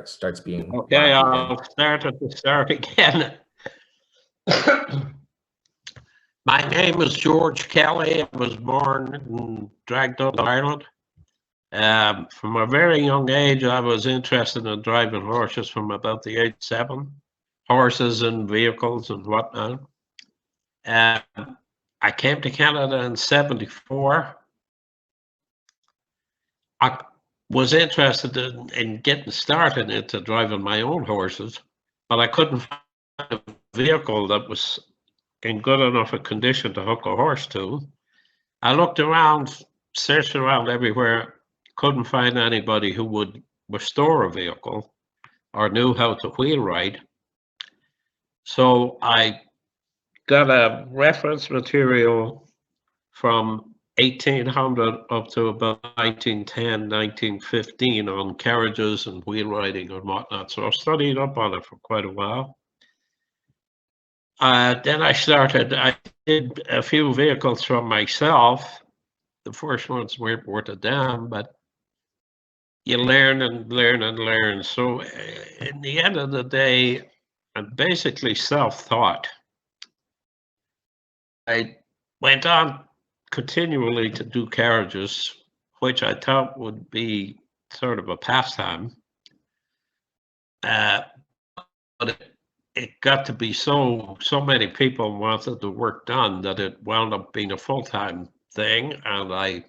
starts being Okay, rocky I'll start at the start again. My name is George Kelly. I was born in Dragdale, Ireland. From a very young age, I was interested in driving horses from about the age 7, horses and vehicles and whatnot. I came to Canada in 74. I was interested in getting started into driving my own horses, but I couldn't find a vehicle that was in good enough a condition to hook a horse to. I looked around, searched around everywhere, couldn't find anybody who would restore a vehicle or knew how to wheel ride. So I got a reference material from 1800 up to about 1910, 1915 on carriages and wheel riding and whatnot. So I studied up on it for quite a while. Then I did a few vehicles from myself. The first ones weren't worth a damn, but you learn and learn and learn. So in the end of the day, I'm basically self-taught. I went on continually to do carriages, which I thought would be sort of a pastime. But it got to be so many people wanted the work done that it wound up being a full-time thing. And I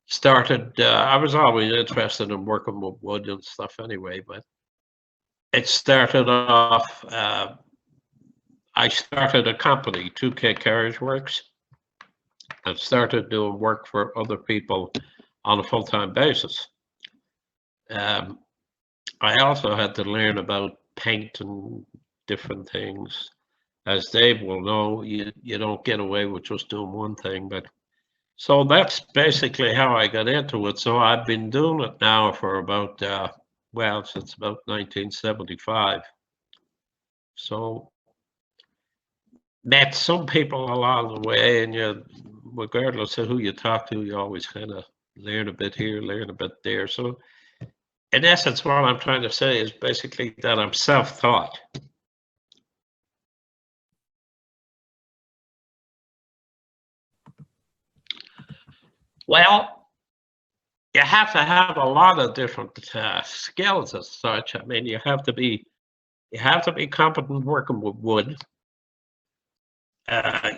started, I was always interested in working with wood and stuff anyway, but it started off, I started a company, 2K Carriage Works, and started doing work for other people on a full-time basis. I also had to learn about paint and different things. As Dave will know, you don't get away with just doing one thing, but so that's basically how I got into it. So I've been doing it now for about, well, since about 1975. So met some people along the way, and you, regardless of who you talk to, you always kind of learn a bit here, learn a bit there. So in essence, what I'm trying to say is basically that I'm self-taught. Well, you have to have a lot of different skills as such. I mean, you have to be competent working with wood.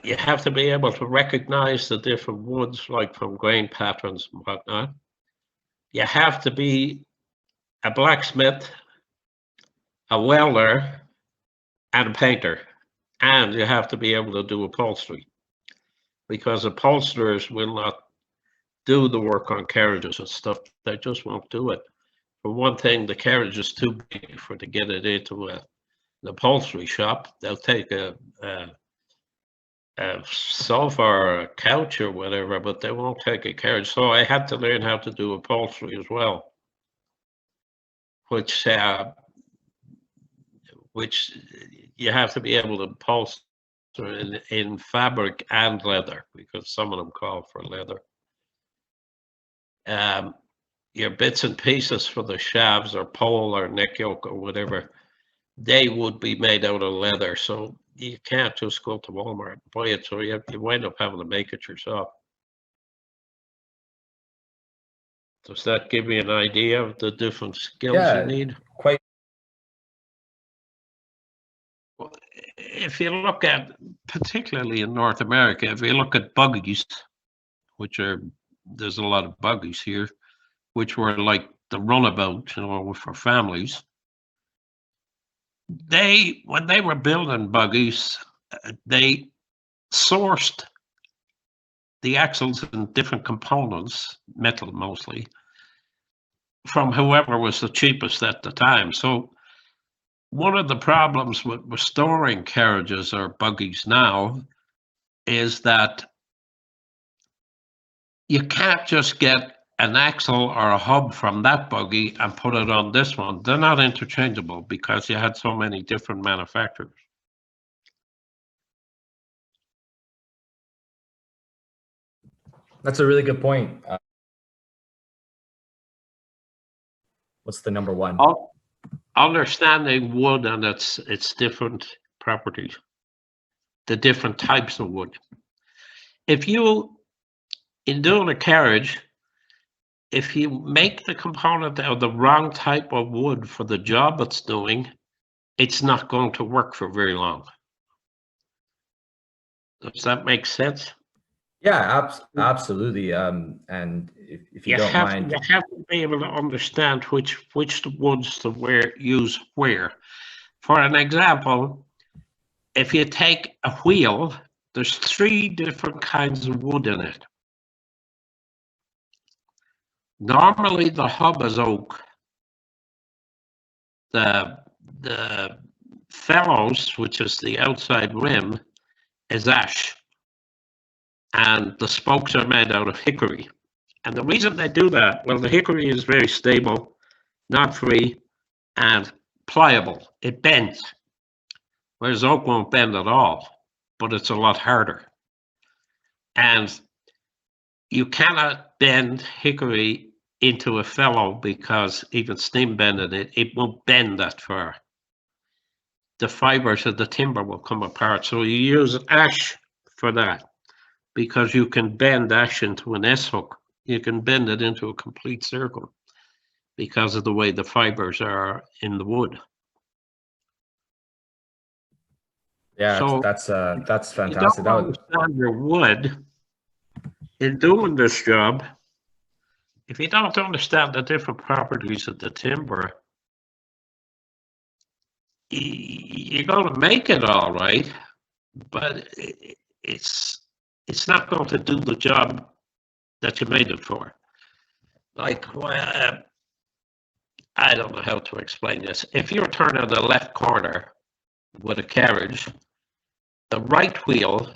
You have to be able to recognize the different woods, like from grain patterns and whatnot. You have to be a blacksmith, a welder, and a painter. And you have to be able to do upholstery, because upholsterers will not do the work on carriages and stuff. They just won't do it. For one thing, the carriage is too big to get it into an upholstery shop. They'll take a sofa or a couch or whatever, but they won't take a carriage. So I had to learn how to do upholstery as well, which you have to be able to upholster in fabric and leather, because some of them call for leather. Your bits and pieces for the shafts or pole or neck yoke or whatever, they would be made out of leather. So you can't just go to Walmart and buy it. So you wind up having to make it yourself. Does that give you an idea of the different skills you need? Quite. If you look at, particularly in North America, if you look at buggies, which are, there's a lot of buggies here, which were like the runabout, you know, for families. When they were building buggies, they sourced the axles and different components, metal mostly, from whoever was the cheapest at the time. So one of the problems with restoring carriages or buggies now is that you can't just get an axle or a hub from that buggy and put it on this one. They're not interchangeable because you had so many different manufacturers. That's a really good point. What's the number one? understanding wood and its different properties, the different types of wood. If you, in doing a carriage, if you make the component of the wrong type of wood for the job it's doing, it's not going to work for very long. Does that make sense? Yeah, absolutely. And if you don't mind, you have to be able to understand which woods to use where. For an example, if you take a wheel, there's 3 different kinds of wood in it. Normally, the hub is oak. The fellows, which is the outside rim, is ash, and the spokes are made out of hickory. And the reason they do that, well, the hickory is very stable, not free, and pliable. It bends, whereas oak won't bend at all, but it's a lot harder. And you cannot bend hickory into a fellow because even steam bending it won't bend that far. The fibers of the timber will come apart. So you use ash for that because you can bend ash into an S-hook. You can bend it into a complete circle because of the way the fibers are in the wood. yeah, So that's fantastic. you don't understand your wood in doing this job. If you don't understand the different properties of the timber, you're going to make it all right, but it's not going to do the job that you made it for. Like, I don't know how to explain this. If you're turning the left corner with a carriage, the right wheel,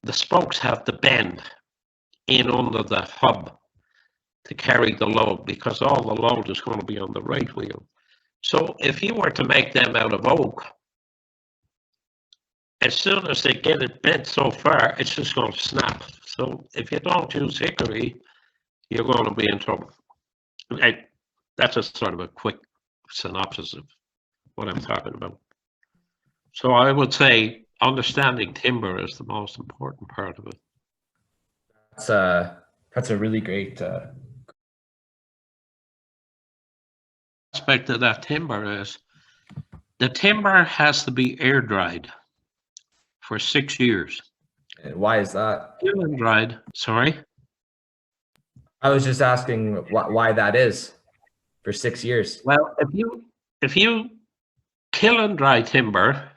the spokes have to bend in under the hub to carry the load because all the load is going to be on the right wheel. So if you were to make them out of oak, as soon as they get it bent so far, it's just going to snap. So if you don't use hickory, you're going to be in trouble. That's just sort of a quick synopsis of what I'm talking about. So I would say understanding timber is the most important part of it. That's a really great aspect of that timber is the timber has to be air dried for 6 years. Why is that? Kiln dried, sorry? I was just asking why that is for 6 years. Well, if you kiln dry timber,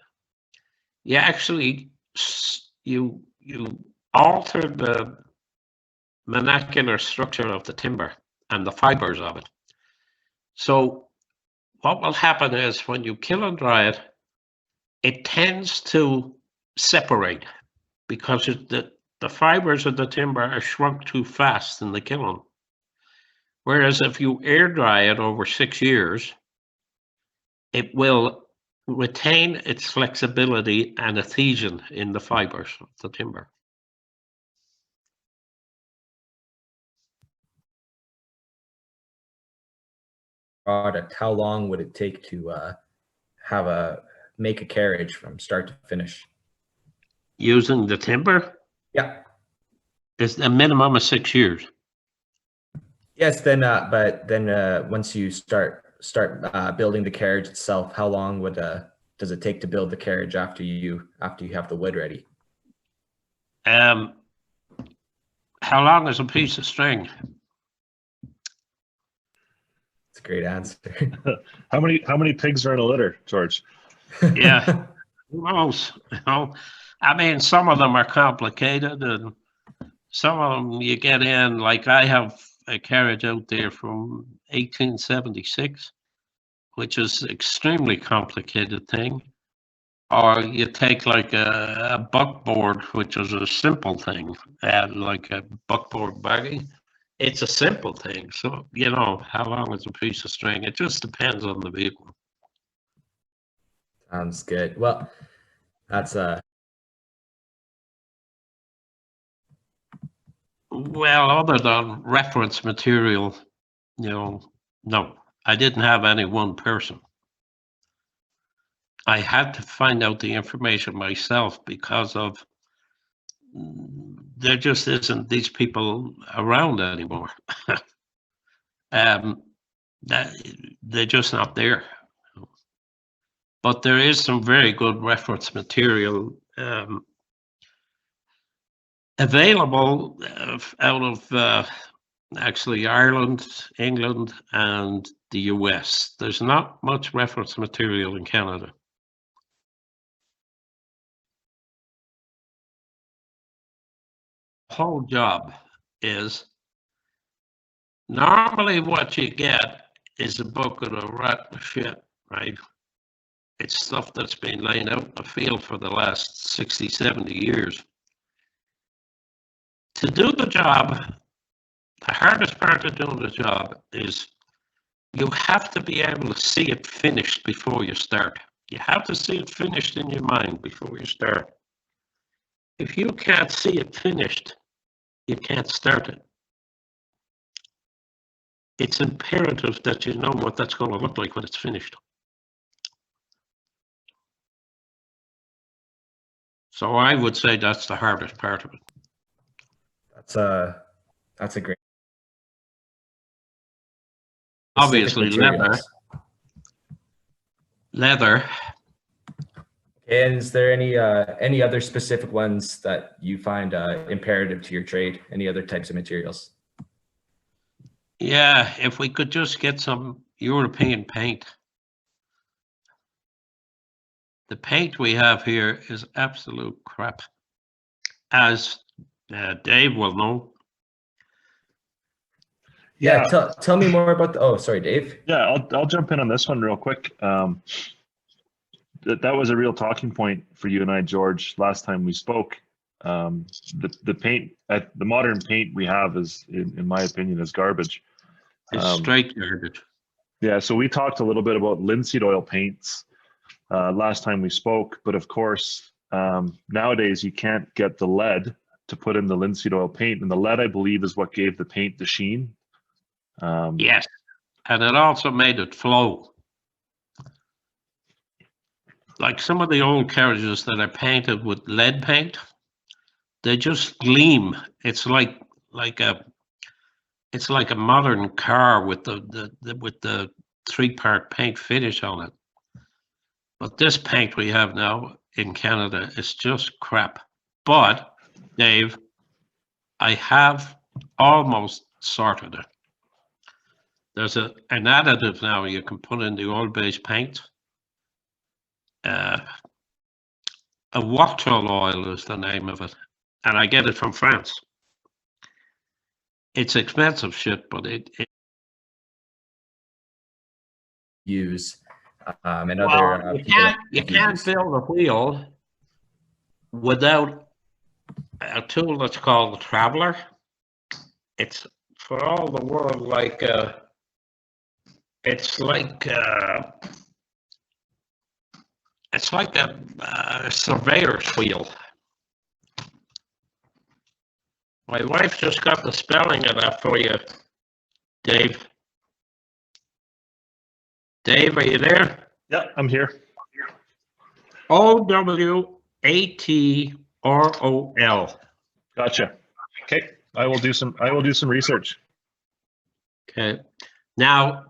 you actually you alter the molecular structure of the timber and the fibers of it. So what will happen is when you kiln dry it, it tends to separate because the fibers of the timber are shrunk too fast in the kiln. Whereas if you air dry it over 6 years, it will retain its flexibility and adhesion in the fibers of the timber. Product, how long would it take to make a carriage from start to finish? Using the timber? Yeah. It's a minimum of 6 years. Yes, but then once you start building the carriage itself, how long does it take to build the carriage after you have the wood ready? How long is a piece of string? It's a great answer. How many pigs are in a litter, George? Yeah, who knows? You know, I mean, some of them are complicated, and some of them you get in. Like I have a carriage out there from 1876, which is extremely complicated thing. Or you take like a buckboard, which is a simple thing, like a buckboard buggy. It's a simple thing. So, you know, how long is a piece of string? It just depends on the vehicle. Sounds good. Well, that's Well, other than reference material, you know, no, I didn't have any one person. I had to find out the information myself because of there just isn't these people around anymore. um, that they're just not there. But there is some very good reference material available out of actually Ireland, England, and the US. There's not much reference material in Canada. Whole job is normally what you get is a bucket of rotten shit, right? It's stuff that's been laying out in the field for the last 60, 70 years. To do the job, the hardest part of doing the job is you have to be able to see it finished before you start. You have to see it finished in your mind before you start. If you can't see it finished, you can't start it. It's imperative that you know what that's going to look like when it's finished. So I would say that's the hardest part of it. That's a great. Obviously, leather. And is there any other specific ones that you find imperative to your trade? Any other types of materials? Yeah, if we could just get some European paint. The paint we have here is absolute crap, as Dave will know. Yeah, tell me more about the. Oh, sorry, Dave. Yeah, I'll jump in on this one real quick. That was a real talking point for you and I, George, last time we spoke. The paint, the modern paint we have is, in my opinion, is garbage. It's straight garbage. Yeah, so we talked a little bit about linseed oil paints last time we spoke, but of course, nowadays you can't get the lead to put in the linseed oil paint, and the lead, I believe, is what gave the paint the sheen. Yes, and it also made it flow. Like some of the old carriages that are painted with lead paint, they just gleam. It's like a modern car with the three-part paint finish on it. But this paint we have now in Canada is just crap. But Dave, I have almost sorted it. There's an additive now you can put in the oil-based paint. A Wachtel oil is the name of it, and I get it from France. It's expensive shit, but it use and other you can't build a wheel without a tool that's called the Traveler. It's for all the world like it's like a surveyor's wheel. My wife just got the spelling of that for you, Dave. Dave, are you there? Yeah, I'm here. OWATROL. Gotcha. Okay, I will do some research. Okay. Now,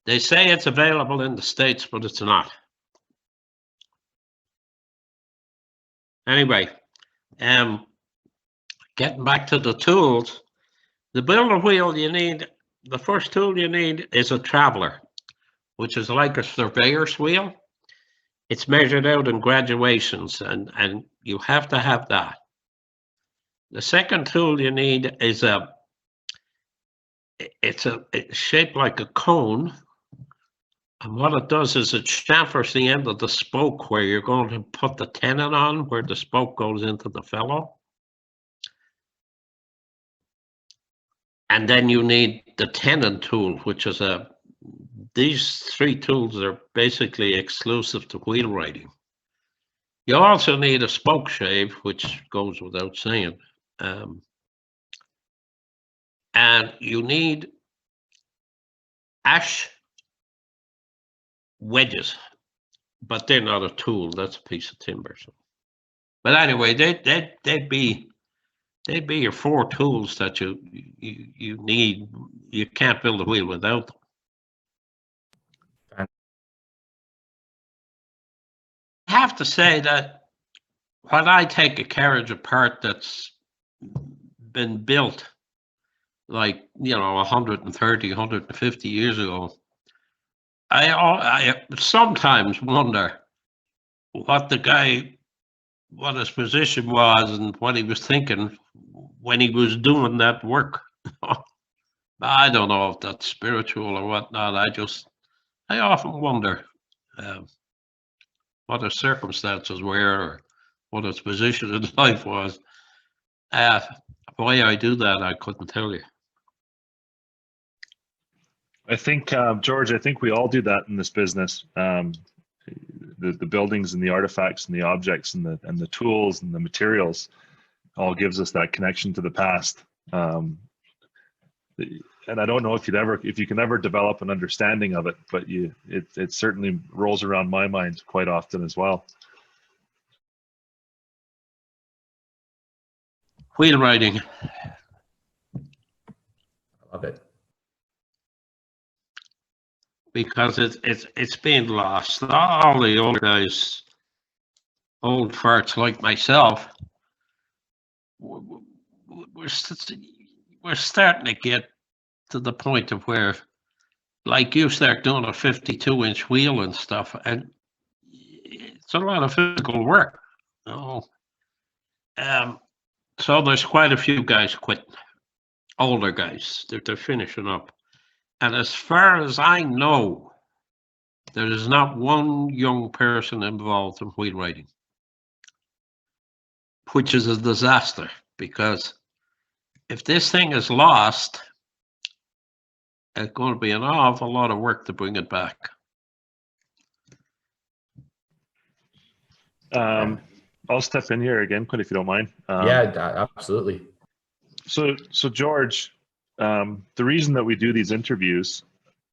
they say it's available in the States, but it's not. Anyway, getting back to the tools, the builder wheel you need, the first tool you need is a Traveler, which is like a surveyor's wheel. It's measured out in graduations, and you have to have that. The second tool you need is it's shaped like a cone. And what it does is it chamfers the end of the spoke where you're going to put the tenon on, where the spoke goes into the felloe. And then you need the tenon tool, which is these three tools are basically exclusive to wheelwrighting. You also need a spoke shave, which goes without saying. And you need ash wedges. but they're not a tool. That's a piece of timber. So, but anyway, they'd be your four tools that you need. You can't build a wheel without them. I have to say that when I take a carriage apart that's been built like, 130, 150 years ago, I sometimes wonder what his position was and what he was thinking when he was doing that work. I don't know if that's spiritual or whatnot. I often wonder what his circumstances were or what his position in life was. Why I do that, I couldn't tell you. I think, George, I think we all do that in this business. The buildings and the artifacts and the objects and the tools and the materials all gives us that connection to the past. And I don't know if you can ever develop an understanding of it, but it certainly rolls around my mind quite often as well. Wheel riding. I love it. Because it's being lost. All the old guys, old farts like myself, we're starting to get to the point of where, like, you start doing a 52-inch wheel and stuff, and it's a lot of physical work. So there's quite a few guys quitting. Older guys, they're finishing up. And as far as I know, there is not one young person involved in wheel riding, which is a disaster, because if this thing is lost, it's going to be an awful lot of work to bring it back. I'll step in here again, Quinn, if you don't mind. Yeah, absolutely. So George, the reason that we do these interviews